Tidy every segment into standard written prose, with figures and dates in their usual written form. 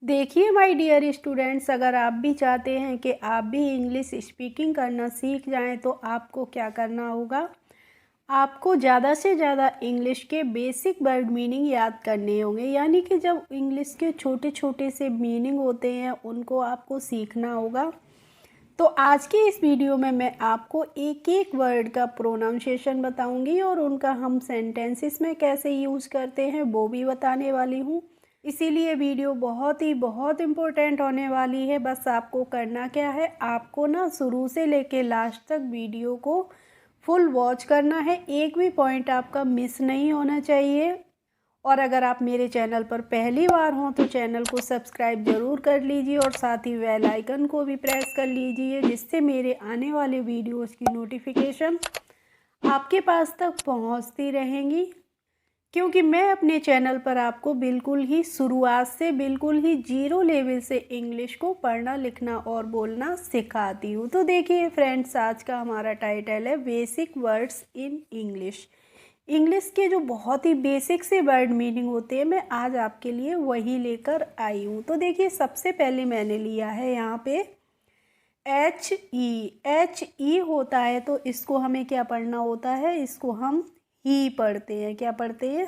देखिए my dear students, अगर आप भी चाहते हैं कि आप भी इंग्लिश स्पीकिंग करना सीख जाएं तो आपको क्या करना होगा। आपको ज़्यादा से ज़्यादा इंग्लिश के बेसिक वर्ड मीनिंग याद करने होंगे, यानी कि जब इंग्लिश के छोटे छोटे से मीनिंग होते हैं उनको आपको सीखना होगा। तो आज की इस वीडियो में मैं आपको एक एक वर्ड का प्रोनाउंसिएशन बताऊंगी और उनका हम सेंटेंसेस में कैसे यूज़ करते हैं वो भी बताने वाली हूँ। इसीलिए वीडियो बहुत इम्पोर्टेंट होने वाली है। बस आपको करना क्या है, आपको ना शुरू से लेके लास्ट तक वीडियो को फुल वॉच करना है, एक भी पॉइंट आपका मिस नहीं होना चाहिए। और अगर आप मेरे चैनल पर पहली बार हों तो चैनल को सब्सक्राइब ज़रूर कर लीजिए और साथ ही बेल आइकन को भी प्रेस कर लीजिए, जिससे मेरे आने वाले वीडियोस की नोटिफिकेशन आपके पास तक पहुंचती रहेंगी। क्योंकि मैं अपने चैनल पर आपको बिल्कुल ही शुरुआत से बिल्कुल ही जीरो लेवल से इंग्लिश को पढ़ना लिखना और बोलना सिखाती हूँ। तो देखिए फ्रेंड्स, आज का हमारा टाइटल है basic words in English. English के जो बहुत ही बेसिक से वर्ड मीनिंग होते हैं, मैं आज आपके लिए वही लेकर आई हूँ। तो देखिए, सबसे पहले मैंने लिया है यहाँ पे एच ई होता है, तो इसको हमें क्या पढ़ना होता है, इसको हम ही पढ़ते हैं। क्या पढ़ते हैं?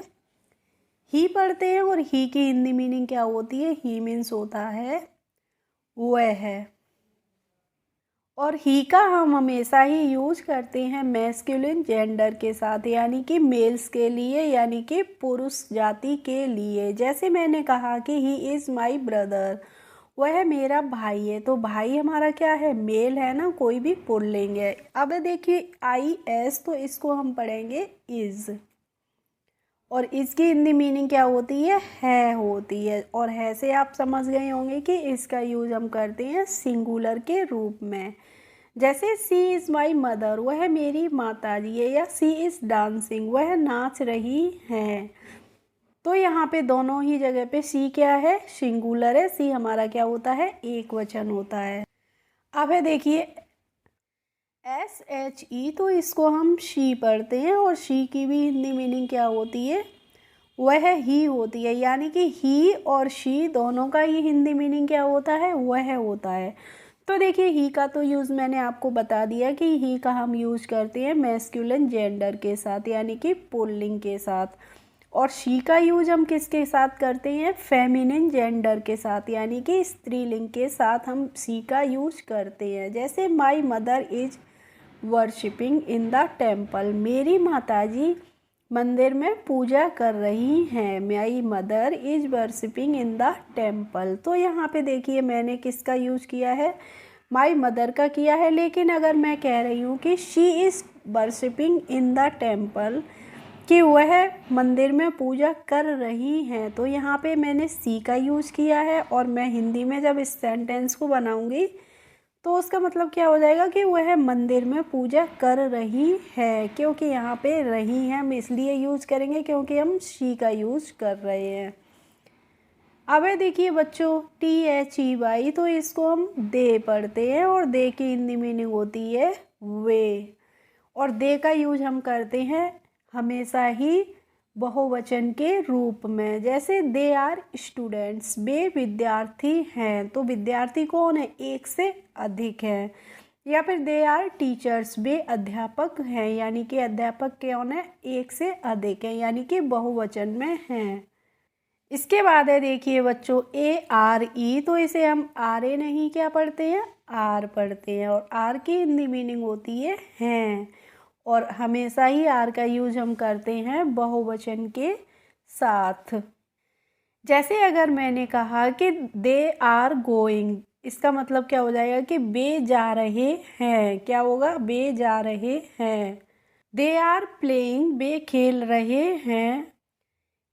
ही पढ़ते हैं। और ही की हिंदी मीनिंग क्या होती है? ही मीन्स होता है वह है। और ही का हम हमेशा ही यूज करते हैं मैस्कुलिन जेंडर के साथ, यानी कि मेल्स के लिए, यानी कि पुरुष जाति के लिए। जैसे मैंने कहा कि ही इज़ माई ब्रदर, वह मेरा भाई है, तो भाई हमारा क्या है? मेल है ना, कोई भी पुल्लिंग है। अब देखिए आई एस, तो इसको हम पढ़ेंगे इज़। और इसकी हिंदी मीनिंग क्या होती है होती है। और है से आप समझ गए होंगे कि इसका यूज हम करते हैं सिंगुलर के रूप में। जैसे सी इज़ माई मदर, वह मेरी माता जी है, या सी इज़ डांसिंग, वह नाच रही हैं। तो यहाँ पे दोनों ही जगह पे सी क्या है? सिंगुलर है। सी हमारा क्या होता है? एक वचन होता है। अब है देखिए SHE, तो इसको हम शी पढ़ते हैं। और शी की भी हिंदी मीनिंग क्या होती है? वह ही होती है, यानी कि ही और शी दोनों का ही हिंदी मीनिंग क्या होता है? वह होता है। तो देखिए, ही का तो यूज़ मैंने आपको बता दिया कि ही का हम यूज करते हैं मैस्कुलिन जेंडर के साथ, यानी कि पुल्लिंग के साथ। और शी का यूज हम किसके साथ करते हैं? फेमिनिन जेंडर के साथ, यानी कि स्त्रीलिंग के साथ हम शी का यूज करते हैं। जैसे my mother is worshipping in the temple, मेरी माताजी मंदिर में पूजा कर रही हैं। My mother is worshipping in the temple. तो यहाँ पे देखिए मैंने किसका यूज किया है? माई मदर का किया है। लेकिन अगर मैं कह रही हूँ कि she is worshipping in the temple, कि वह मंदिर में पूजा कर रही हैं, तो यहाँ पे मैंने सी का यूज़ किया है। और मैं हिंदी में जब इस सेंटेंस को बनाऊँगी तो उसका मतलब क्या हो जाएगा कि वह मंदिर में पूजा कर रही है। क्योंकि यहाँ पे रही हैं हम इसलिए यूज़ करेंगे क्योंकि हम शी का यूज़ कर रहे हैं। अब है देखिए बच्चों, THEY, तो इसको हम दे पढ़ते हैं। और दे की हिंदी मीनिंग होती है वे। और दे का यूज हम करते हैं हमेशा ही बहुवचन के रूप में। जैसे दे आर स्टूडेंट्स, वे विद्यार्थी हैं, तो विद्यार्थी कौन है? एक से अधिक है। या फिर दे आर टीचर्स, वे अध्यापक हैं, यानी कि अध्यापक कौन है? एक से अधिक है, यानी कि बहुवचन में हैं। इसके बाद है देखिए बच्चों ARE, तो इसे हम RA नहीं क्या पढ़ते हैं? आर पढ़ते हैं। और आर की हिंदी मीनिंग होती है हैं। और हमेशा ही आर का यूज हम करते हैं बहुवचन के साथ। जैसे अगर मैंने कहा कि दे आर गोइंग, इसका मतलब क्या हो जाएगा कि वे जा रहे हैं। क्या होगा? वे जा रहे हैं। दे आर प्लेइंग, वे खेल रहे हैं।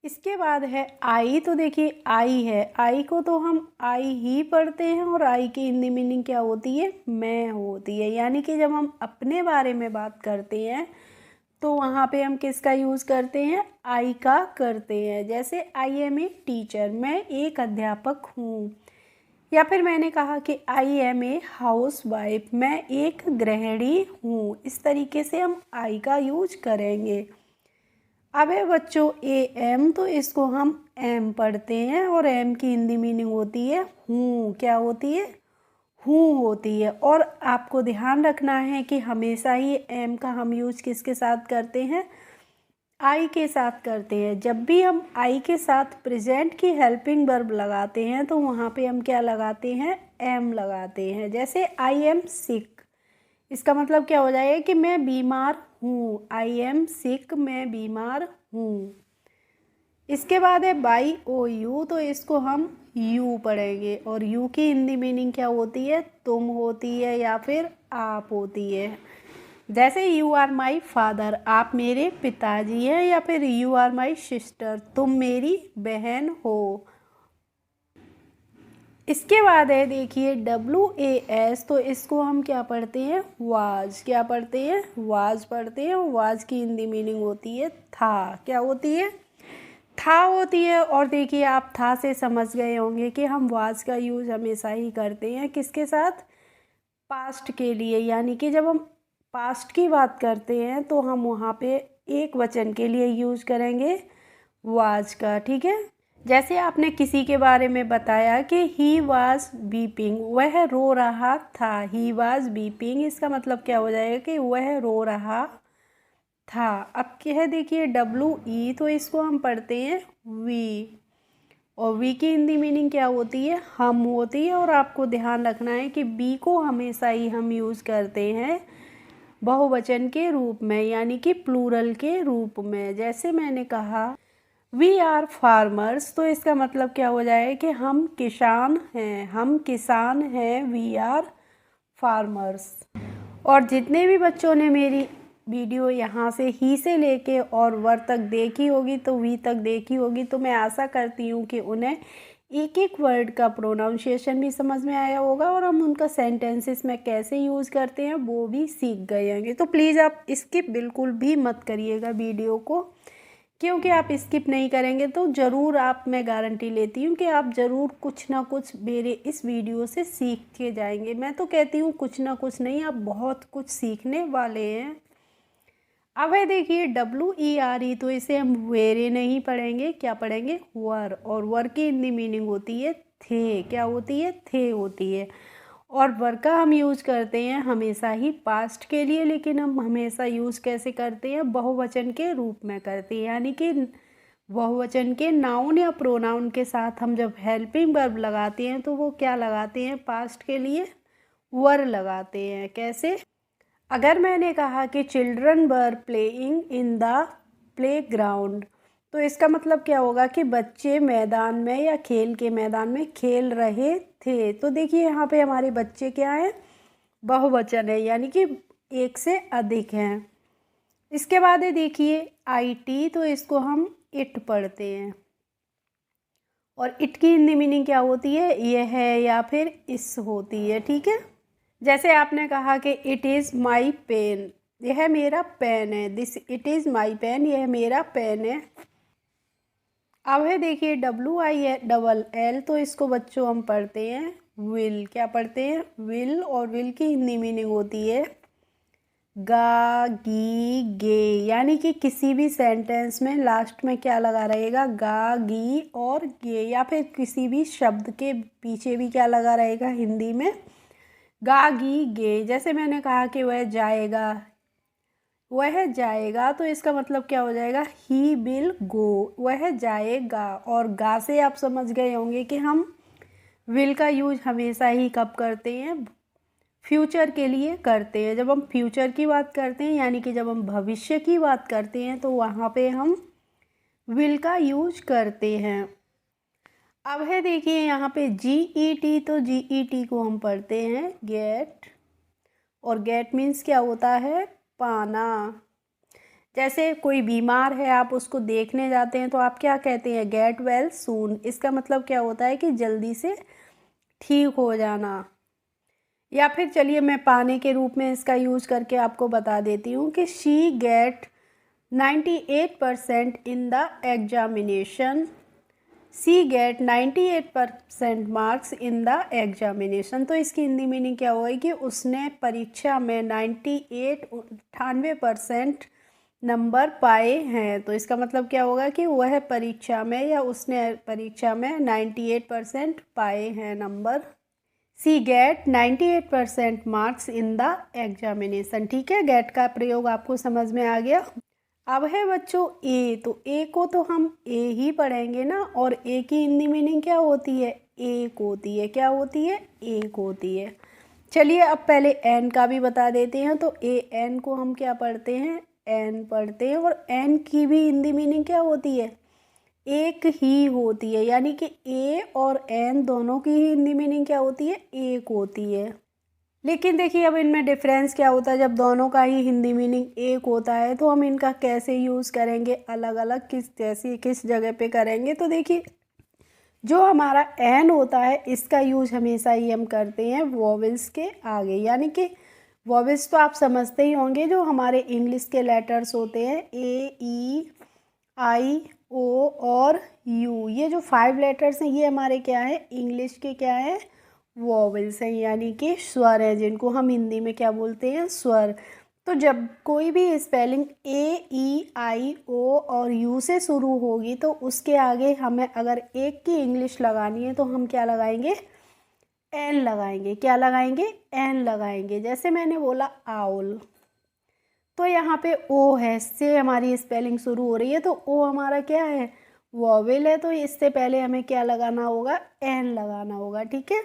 इसके बाद है आई, तो देखिए आई है, आई को तो हम आई ही पढ़ते हैं। और आई की हिंदी मीनिंग क्या होती है? मैं होती है। यानी कि जब हम अपने बारे में बात करते हैं तो वहाँ पे हम किसका यूज़ करते हैं? आई का करते हैं। जैसे आई एम ए टीचर, मैं एक अध्यापक हूँ। या फिर मैंने कहा कि I am a housewife, मैं एक गृहिणी हूँ। इस तरीके से हम आई का यूज करेंगे। अब है बच्चों ए एम, तो इसको हम एम पढ़ते हैं और एम की हिंदी मीनिंग होती है हूँ। क्या होती है? हूँ होती है। और आपको ध्यान रखना है कि हमेशा ही एम का हम यूज किसके साथ करते हैं? आई के साथ करते हैं। जब भी हम आई के साथ प्रेजेंट की हेल्पिंग वर्ब लगाते हैं तो वहाँ पे हम क्या लगाते हैं? एम लगाते हैं। जैसे आई एम सिक, इसका मतलब क्या हो जाएगा कि मैं बीमार हूँ। आई एम सिक, मैं बीमार हूँ। इसके बाद है बाई ओ यू, तो इसको हम यू पढ़ेंगे। और यू की हिंदी मीनिंग क्या होती है? तुम होती है या फिर आप होती है। जैसे यू आर माई फादर, आप मेरे पिताजी हैं, या फिर यू आर माई सिस्टर, तुम मेरी बहन हो। इसके बाद है देखिए WAS, तो इसको हम क्या पढ़ते हैं? वाज। क्या पढ़ते हैं? वाज पढ़ते हैं। वाज की हिंदी मीनिंग होती है था। क्या होती है? था होती है। और देखिए आप था से समझ गए होंगे कि हम वाज का यूज हमेशा ही करते हैं किसके साथ? पास्ट के लिए। यानी कि जब हम पास्ट की बात करते हैं तो हम वहाँ पे एक वचन के लिए यूज करेंगे वाज का। ठीक है। जैसे आपने किसी के बारे में बताया कि ही वाज वीपिंग, वह रो रहा था। ही वाज वीपिंग, इसका मतलब क्या हो जाएगा कि वह रो रहा था। अब क्या है देखिए WE, तो इसको हम पढ़ते हैं वी। और वी की हिंदी मीनिंग क्या होती है? हम होती है। और आपको ध्यान रखना है कि बी को हमेशा ही हम यूज़ करते हैं बहुवचन के रूप में, यानी कि प्लूरल के रूप में। जैसे मैंने कहा वी आर फार्मर्स, तो इसका मतलब क्या हो जाए कि हम किसान हैं। हम किसान हैं, वी आर फार्मर्स। और जितने भी बच्चों ने मेरी वीडियो यहाँ से ही से लेके और वर तक देखी होगी, तो वी तक देखी होगी, तो मैं आशा करती हूँ कि उन्हें एक एक वर्ड का प्रोनाउंसिएशन भी समझ में आया होगा और हम उनका सेंटेंसेस में कैसे यूज़ करते हैं वो भी सीख गए होंगे। तो प्लीज़ आप स्किप बिल्कुल भी मत करिएगा वीडियो को, क्योंकि आप स्किप नहीं करेंगे तो ज़रूर आप, मैं गारंटी लेती हूँ कि आप ज़रूर कुछ ना कुछ मेरे इस वीडियो से सीख के जाएंगे। मैं तो कहती हूँ कुछ ना कुछ नहीं, आप बहुत कुछ सीखने वाले हैं। अब है देखिए WERE, तो इसे हम वेरे नहीं पढ़ेंगे, क्या पढ़ेंगे? वर। और वर की हिंदी मीनिंग होती है थे। क्या होती है? थे होती है। और वर का हम यूज़ करते हैं हमेशा ही पास्ट के लिए, लेकिन हम हमेशा यूज़ कैसे करते हैं? बहुवचन के रूप में करते हैं। यानी कि बहुवचन के नाउन या प्रोनाउन के साथ हम जब हेल्पिंग वर्ब लगाते हैं तो वो क्या लगाते हैं? पास्ट के लिए वर लगाते हैं। कैसे? अगर मैंने कहा कि children were playing in the play ground, तो इसका मतलब क्या होगा कि बच्चे मैदान में या खेल के मैदान में खेल रहे थे। तो देखिए यहाँ पे हमारे बच्चे क्या हैं? बहुवचन है, यानी कि एक से अधिक हैं। इसके बाद है देखिए IT, तो इसको हम इट पढ़ते हैं। और इट की हिंदी मीनिंग क्या होती है? यह है या फिर इस होती है। ठीक है। जैसे आपने कहा कि इट इज़ माई पेन, यह मेरा पेन है। This it is my pen, यह मेरा पेन है। अब है देखिए WILL, तो इसको बच्चों हम पढ़ते हैं विल। क्या पढ़ते हैं? विल। और विल की हिंदी मीनिंग होती है गा गी गे, यानी कि किसी भी सेंटेंस में लास्ट में क्या लगा रहेगा? गा गी और गे, या फिर किसी भी शब्द के पीछे भी क्या लगा रहेगा हिंदी में? गा गी गे। जैसे मैंने कहा कि वह जाएगा, वह जाएगा, तो इसका मतलब क्या हो जाएगा? ही विल गो, वह जाएगा। और गा से आप समझ गए होंगे कि हम विल का यूज हमेशा ही कब करते हैं? फ्यूचर के लिए करते हैं। जब हम फ्यूचर की बात करते हैं, यानी कि जब हम भविष्य की बात करते हैं, तो वहाँ पे हम विल का यूज करते हैं। अब है देखिए यहाँ पे GET, तो GET को हम पढ़ते हैं गेट। और गेट मीन्स क्या होता है? पाना। जैसे कोई बीमार है, आप उसको देखने जाते हैं तो आप क्या कहते हैं? Get well soon. इसका मतलब क्या होता है कि जल्दी से ठीक हो जाना। या फिर चलिए मैं पाने के रूप में इसका यूज़ करके आपको बता देती हूँ कि she get 98% in the examination. She get 98% marks in the examination. तो इसकी हिंदी मीनिंग क्या होगी कि उसने परीक्षा में 98% नंबर पाए हैं। तो इसका मतलब क्या होगा कि वह परीक्षा में या उसने परीक्षा में 98% पाए हैं नंबर। She get 98% marks in the examination. ठीक है, गेट का प्रयोग आपको समझ में आ गया। अब है बच्चों ए, तो ए को तो हम ए ही पढ़ेंगे ना, और ए की हिंदी मीनिंग क्या होती है? एक होती है। क्या होती है? एक होती है। चलिए अब पहले एन का भी बता देते हैं। तो ए एन को हम क्या पढ़ते हैं? एन पढ़ते हैं। और एन की भी हिंदी मीनिंग क्या होती है? एक ही होती है। यानी कि ए और एन दोनों की हिंदी मीनिंग क्या होती है? एक होती है। लेकिन देखिए अब इनमें डिफरेंस क्या होता है, जब दोनों का ही हिंदी मीनिंग एक होता है तो हम इनका कैसे यूज़ करेंगे, अलग अलग किस जगह पे करेंगे। तो देखिए जो हमारा एन होता है इसका यूज हमेशा ही हम करते हैं वॉवेल्स के आगे। यानी कि वॉवेल्स तो आप समझते ही होंगे, जो हमारे इंग्लिश के लेटर्स होते हैं ए, ई, आई, ओ और यू। ये जो 5 लेटर्स हैं ये हमारे क्या है? इंग्लिश के क्या है? वॉवेल्स हैं, यानी कि स्वर हैं, जिनको हम हिंदी में क्या बोलते हैं? स्वर। तो जब कोई भी स्पेलिंग ए, ई, आई, ओ और यू से शुरू होगी तो उसके आगे हमें अगर एक की इंग्लिश लगानी है तो हम क्या लगाएंगे? एन लगाएंगे। क्या लगाएंगे? एन लगाएंगे। जैसे मैंने बोला आउल, तो यहाँ पे ओ है, से हमारी स्पेलिंग शुरू हो रही है, तो ओ हमारा क्या है? वॉवेल है। तो इससे पहले हमें क्या लगाना होगा? एन लगाना होगा। ठीक है।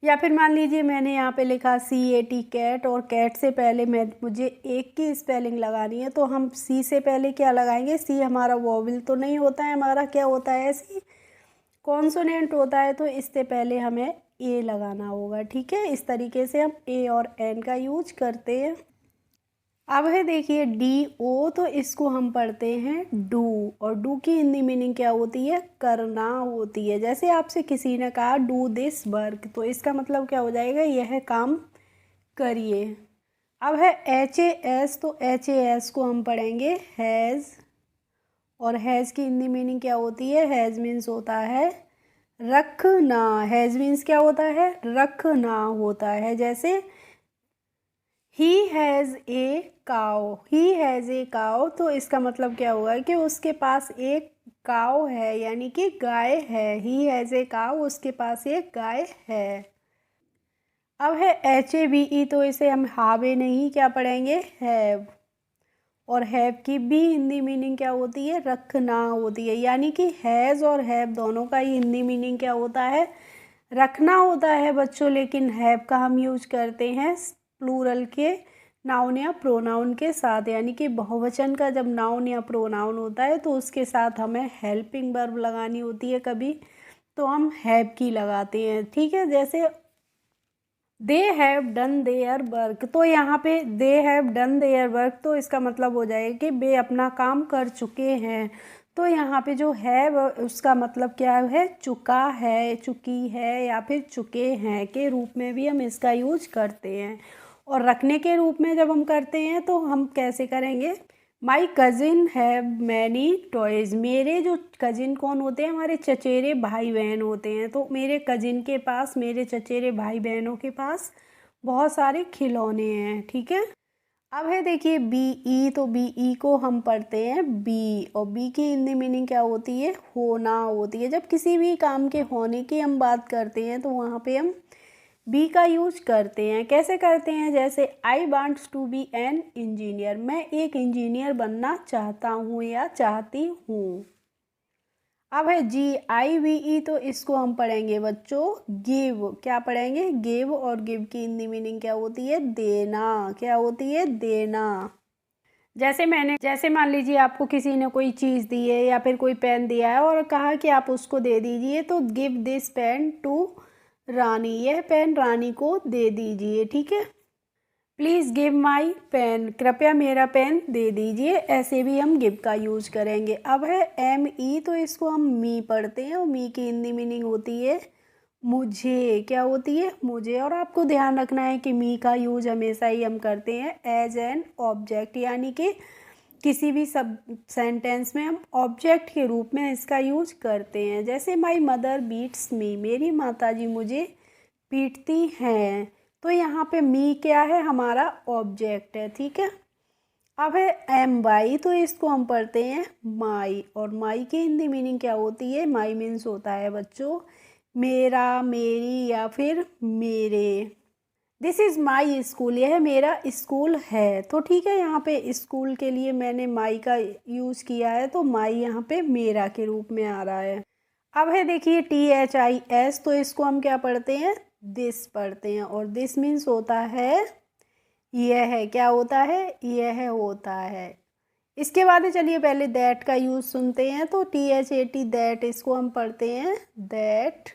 या फिर मान लीजिए मैंने यहाँ पे लिखा CAT कैट, और कैट से पहले मुझे एक की स्पेलिंग लगानी है, तो हम सी से पहले क्या लगाएंगे? सी हमारा वॉवेल तो नहीं होता है, हमारा क्या होता है? सी कॉन्सोनेंट होता है। तो इससे पहले हमें ए लगाना होगा। ठीक है, इस तरीके से हम ए और एन का यूज करते हैं। अब है देखिए DO, तो इसको हम पढ़ते हैं डू, और डू की हिंदी मीनिंग क्या होती है? करना होती है। जैसे आपसे किसी ने कहा डू दिस वर्क, तो इसका मतलब क्या हो जाएगा? यह काम करिए। अब है HAS, तो HAS को हम पढ़ेंगे हैज़, और हैज़ की हिंदी मीनिंग क्या होती है? हैज़ मीन्स होता है रखना। हैज़ मीन्स क्या होता है? रखना होता है। जैसे ही हैज़ ए काव, ही हैज़ ए काव, तो इसका मतलब क्या होगा कि उसके पास एक काव है, यानी कि गाय है। ही हैज़ ए काव, उसके पास एक गाय है। अब है HAVE, तो इसे हम हावे नहीं क्या पढ़ेंगे? हैव। और हैव की भी हिंदी मीनिंग क्या होती है? रखना होती है। यानी कि हैज़ और हैव दोनों का ही हिंदी मीनिंग क्या होता है? रखना होता है बच्चों। लेकिन हैव का हम यूज करते हैं प्लूरल के नाउन या प्रोनाउन के साथ। यानी कि बहुवचन का जब नाउन या प्रोनाउन होता है तो उसके साथ हमें हेल्पिंग वर्ब लगानी होती है कभी, तो हम हैव की लगाते हैं। ठीक है, जैसे they have done their work, तो यहाँ पे they have done their work, तो इसका मतलब हो जाएगा कि वे अपना काम कर चुके हैं। तो यहाँ पे जो है उसका मतलब क्या है? चुका है, चुकी है, या फिर चुके हैं के रूप में भी हम इसका यूज करते हैं। और रखने के रूप में जब हम करते हैं तो हम कैसे करेंगे? माई कज़िन हैव मैनी टॉयज़। मेरे जो कज़िन कौन होते हैं? हमारे चचेरे भाई बहन होते हैं। तो मेरे कज़िन के पास, मेरे चचेरे भाई बहनों के पास बहुत सारे खिलौने हैं। ठीक है। अब है देखिए BE, तो BE को हम पढ़ते हैं बी, और बी की हिंदी मीनिंग क्या होती है? होना होती है। जब किसी भी काम के होने की हम बात करते हैं तो वहाँ पे हम बी का यूज करते हैं। कैसे करते हैं? जैसे I wants to be an engineer, मैं एक इंजीनियर बनना चाहता हूँ या चाहती हूँ। अब है GIVE, तो इसको हम पढ़ेंगे बच्चों गिव। क्या पढ़ेंगे? गिव। और गिव की हिंदी मीनिंग क्या होती है? देना। क्या होती है? देना। जैसे मान लीजिए आपको किसी ने कोई चीज़ दी है या फिर कोई पेन दिया है और कहा कि आप उसको दे दीजिए, तो गिव दिस पेन टू रानी, यह पेन रानी को दे दीजिए। ठीक है। प्लीज़ गिव माई पेन, कृपया मेरा पेन दे दीजिए। ऐसे भी हम गिव का यूज करेंगे। अब है ME, तो इसको हम मी पढ़ते हैं, और मी की हिंदी मीनिंग होती है मुझे। क्या होती है? मुझे। और आपको ध्यान रखना है कि मी का यूज हमेशा ही हम करते हैं एज एन ऑब्जेक्ट, यानी कि किसी भी सब सेंटेंस में हम ऑब्जेक्ट के रूप में इसका यूज करते हैं। जैसे माई मदर बीट्स मी, मेरी माताजी मुझे पीटती हैं। तो यहाँ पे मी क्या है? हमारा ऑब्जेक्ट है। ठीक है। अब है एम बाई, तो इसको हम पढ़ते हैं माई, और माई की हिंदी मीनिंग क्या होती है? माई मीन्स होता है बच्चों मेरा, मेरी या फिर मेरे। दिस इज़ माई स्कूल, यह मेरा स्कूल है। तो ठीक है, यहाँ पे स्कूल के लिए मैंने माई का यूज़ किया है, तो माई यहाँ पे मेरा के रूप में आ रहा है। अब है देखिए THIS, तो इसको हम क्या पढ़ते हैं? दिस पढ़ते हैं, और दिस मीन्स होता है यह। क्या होता है? यह होता है। इसके बाद चलिए पहले दैट का यूज़ सुनते हैं। तो THAT दैट, इसको हम पढ़ते हैं दैट,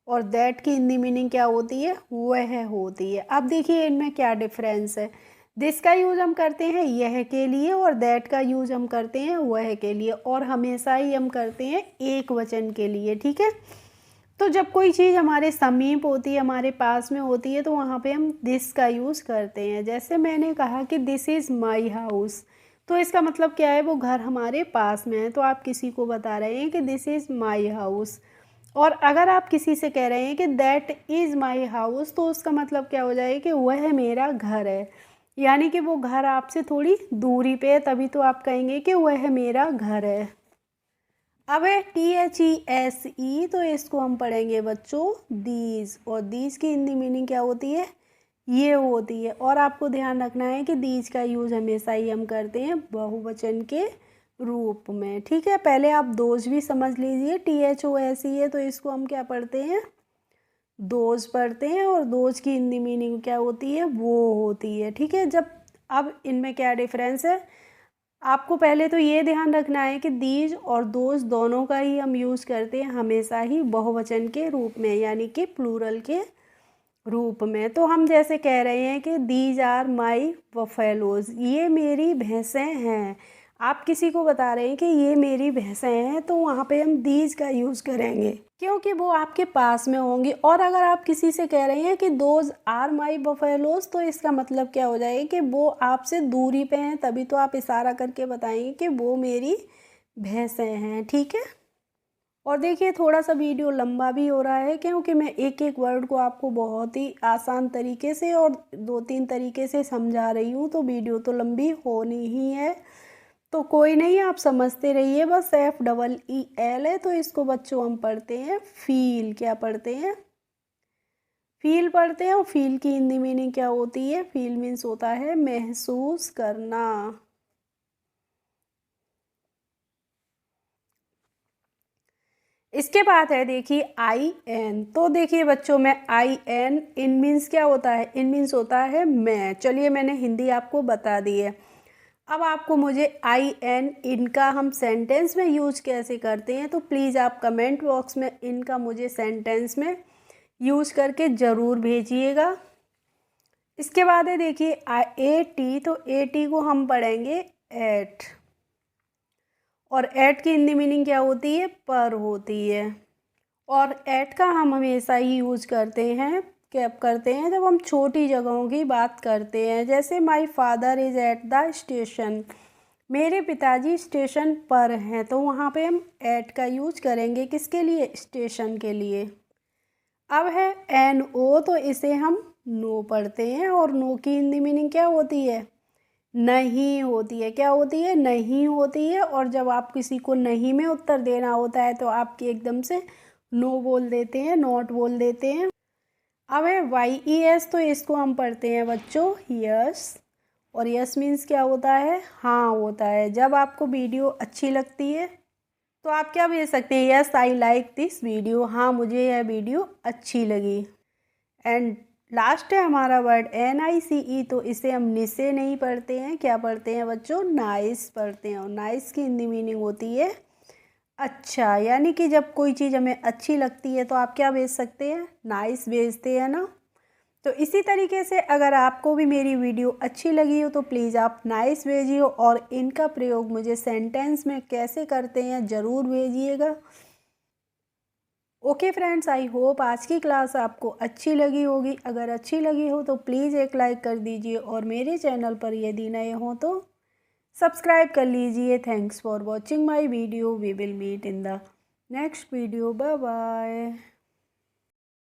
और दैट की हिंदी मीनिंग क्या होती है? वह होती है। अब देखिए इनमें क्या डिफरेंस है। दिस का यूज़ हम करते हैं यह के लिए, और दैट का यूज़ हम करते हैं वह के लिए, और हमेशा ही हम करते हैं एक वचन के लिए। ठीक है, तो जब कोई चीज़ हमारे समीप होती है, हमारे पास में होती है, तो वहाँ पे हम दिस का यूज़ करते हैं। जैसे मैंने कहा कि दिस इज़ माई हाउस, तो इसका मतलब क्या है? वो घर हमारे पास में है। तो आप किसी को बता रहे हैं कि दिस इज़ माई हाउस। और अगर आप किसी से कह रहे हैं कि दैट इज़ माई हाउस, तो उसका मतलब क्या हो जाएगा? कि वह मेरा घर है, यानी कि वो घर आपसे थोड़ी दूरी पे है, तभी तो आप कहेंगे कि वह मेरा घर है। अब है THESE, तो इसको हम पढ़ेंगे बच्चों दीज, और दीज की हिंदी मीनिंग क्या होती है? ये होती है। और आपको ध्यान रखना है कि दीज का यूज़ हमेशा ही हम करते हैं बहुवचन के रूप में। ठीक है, पहले आप दोज भी समझ लीजिए। THOSE है, तो इसको हम क्या पढ़ते हैं? दोज पढ़ते हैं, और दोज की हिंदी मीनिंग क्या होती है? वो होती है। ठीक है, जब अब इनमें क्या डिफरेंस है? आपको पहले तो ये ध्यान रखना है कि दीज और दोज दोनों का ही हम यूज़ करते हैं हमेशा ही बहुवचन के रूप में, यानी कि प्लूरल के रूप में। तो हम जैसे कह रहे हैं कि दीज आर माई बफेलोज, ये मेरी भैंसें हैं। आप किसी को बता रहे हैं कि ये मेरी भैंसें हैं, तो वहाँ पे हम दीज का यूज़ करेंगे, क्योंकि वो आपके पास में होंगी। और अगर आप किसी से कह रहे हैं कि दोज आर माई बफेलोज, तो इसका मतलब क्या हो जाएगा? कि वो आपसे दूरी पे हैं, तभी तो आप इशारा करके बताएंगे कि वो मेरी भैंसें हैं। ठीक है, और देखिए थोड़ा सा वीडियो लंबा भी हो रहा है, क्योंकि मैं एक एक वर्ड को आपको बहुत ही आसान तरीके से और 2-3 तरीके से समझा रही हूँ, तो वीडियो तो लंबी होनी ही है। तो कोई नहीं, आप समझते रहिए। बस FEEL है, तो इसको बच्चों हम पढ़ते हैं फील। क्या पढ़ते हैं? फील पढ़ते हैं। और फील की हिंदी मीनिंग क्या होती है? फील मीन्स होता है महसूस करना। इसके बाद है देखिए IN, तो देखिए बच्चों में IN इन मीन्स क्या होता है? इन मीन्स होता है मैं। चलिए मैंने हिंदी आपको बता दी है। अब आपको मुझे IN इनका हम सेंटेंस में यूज कैसे करते हैं, तो प्लीज़ आप कमेंट बॉक्स में इनका मुझे सेंटेंस में यूज करके ज़रूर भेजिएगा। इसके बाद है देखिए AT, तो AT को हम पढ़ेंगे एट, और एट की हिंदी मीनिंग क्या होती है? पर होती है। और एट का हम हमेशा ही यूज करते हैं, कब करते हैं? जब हम छोटी जगहों की बात करते हैं। जैसे my father is at the station, मेरे पिताजी स्टेशन पर हैं, तो वहाँ पे हम एट का यूज करेंगे। किसके लिए? स्टेशन के लिए। अब है NO, तो इसे हम नो पढ़ते हैं, और नो की हिंदी मीनिंग क्या होती है? नहीं होती है। क्या होती है? नहीं होती है। और जब आप किसी को नहीं में उत्तर देना होता है, तो आप एकदम से नो बोल देते हैं, नॉट बोल देते हैं। अब है YES, तो इसको हम पढ़ते हैं बच्चों यस, और यस मीन्स क्या होता है? हाँ होता है। जब आपको वीडियो अच्छी लगती है, तो आप क्या भेज सकते हैं? Yes I like this video, हाँ मुझे यह वीडियो अच्छी लगी। एंड लास्ट है हमारा वर्ड NICE, तो इसे हम निसे नहीं पढ़ते हैं, क्या पढ़ते हैं बच्चों? नाइस पढ़ते हैं। और नाइस की हिंदी मीनिंग होती है अच्छा, यानी कि जब कोई चीज़ हमें अच्छी लगती है, तो आप क्या भेज सकते हैं? नाइस भेजते हैं ना। तो इसी तरीके से अगर आपको भी मेरी वीडियो अच्छी लगी हो, तो प्लीज़ आप नाइस भेजिए, और इनका प्रयोग मुझे सेंटेंस में कैसे करते हैं ज़रूर भेजिएगा। ओके फ्रेंड्स, आई होप आज की क्लास आपको अच्छी लगी होगी। अगर अच्छी लगी हो तो प्लीज़ एक लाइक कर दीजिए, और मेरे चैनल पर यदि नए हों तो सब्सक्राइब कर लीजिए। Thanks for watching my video. We will meet in the next video. Bye bye.